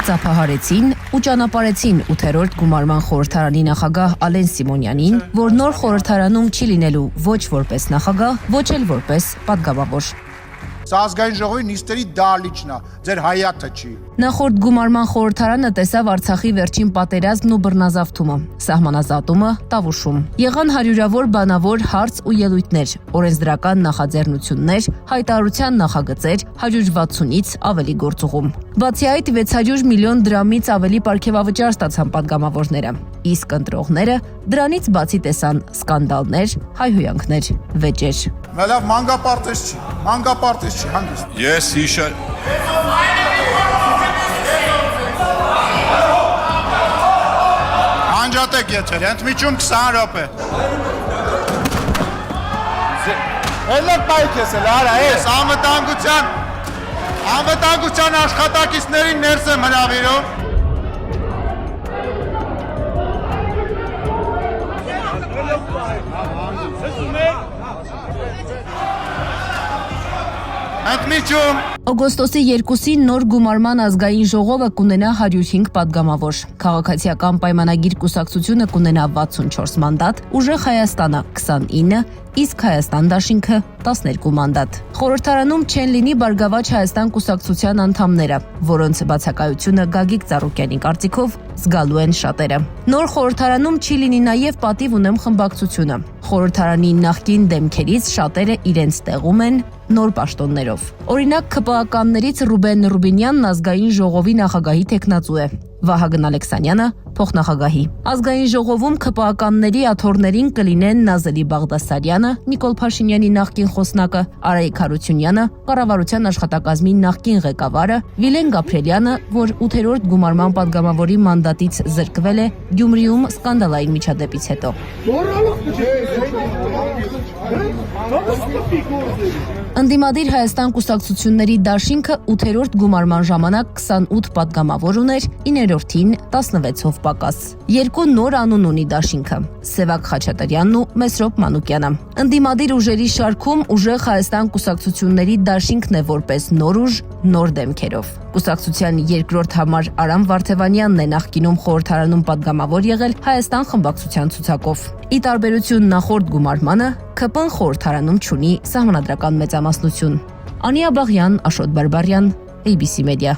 ծափահարեցին ու ճանապարհեցին 8-րդ գումարման խորհրդարանի նախագահ Ալեն Սիմոնյանին, որ նոր խորհրդարանում չի լինելու ոչ որպես նախագահ, ոչ էլ որպես պատգամավոր։ Սա ազգային ժողովի նիստերի դահլիճն է, ձեր հայաթը չի։ Նախորդ գումարման խորհրդարանը տեսավ Արցախի վերջին պատերազմն ու բռնազավթումը, սահմանազատումը, Տավուշում։ Եղան հարյուրավոր բանավոր հարց ու ելույթներ, օրենսդրական նախաձեռնություններ, հայտարարության նախագծեր, 160-ից ավելի գործուղում։ Բացի այդ 600 միլիոն դրամից ավելի պարգևավճար ստացան պատգամավորները, իսկ ընտրողները դրանից բացի տեսան սկանդալներ, հայհոյանքներ, վեճեր։ Լավ, մանգապարտեզ չի, հանգիստ։ Ես հիշա Անջատեք եթեր, ընդմիջում 20 րոպե։ Էլը պայք ես էլ, արա, ես անվտանգության աշխատակիցներին ներս եմ հրավիրում։ Ընդմիջում։ Օգոստոսի 2-ին նոր գումարման ազգային ժողովը կունենա 105 պատգամավոր, քաղաքացիական պայմանագիր կուսակցությունը կունենա 64 մանդատ, Ուժեղ Հայաստանը 29, իսկ Հայաստան դաշինքը 12 մանդատ։ Խորհրդարանում չեն լինի Բարգավաճ Հայաստան կուսակցության անդամները, որոնց բացակայությունը Գագիկ Ծառուկյանի կարծիքով զգալու են շատերը։ Նոր խորհրդարանում չի լինի նաև պատիվ ունեմ խմբակցությունը։ Խորհրդարանի նախկին դեմքերից շատերը իրենց տեղում են նոր պաշտոններով։ Օրինակ ԿՊԱ-ականներից Ռուբեն Ռուբինյանն ազգային ժողովի նախագահի տեխնացու է, Վահագն Ալեքսանյանը փոխնախագահի։ Ազգային ժողովում ԿՊԱ-ականների աթոռներին կլինեն Նազելի Բաղդասարյանը, Նիկոլ Փաշինյանի նախկին խոսնակը, Արայիկ Հարությունյանը, կառավարության աշխատակազմի նախկին ղեկավարը, Վիլեն Գաբրելյանը, որ 8-րդ գումարման պատգամավորի մանդատից զրկվել է Գյումրիում սկանդալային միջադեպից հետո։ Ընդդիմադիր Հայաստան կուսակցությունների դաշինքը 8-րդ գումարման ժամանակ 28 պատգամավոր ուներ, 9-րդին 16-ով պակաս։ Երկու նոր անուն ունի դաշինքը՝ Սևակ Խաչատրյանն ու Մեսրոպ Մանուկյանը։ Ընդդիմադիր ուժերի շարքում Ուժեղ Հայաստան կուսակցությունների դաշինքն է որպես նոր ուժ, նոր դեմքերով։ Կուսակցության երկրորդ համար Արամ Վարդևանյանն է նախկինում խորհրդարանում պատգամավոր եղել Հայաստան խմբակցության ցուցակով։ Ի տարբերություն նախորդ գումարմանը, ԿՊ-ն խորհրդարանում չունի սահմանադրական մեծամասնություն։ Անիա Բաղյան, Աշոտ Բարբարյան, ABC Media։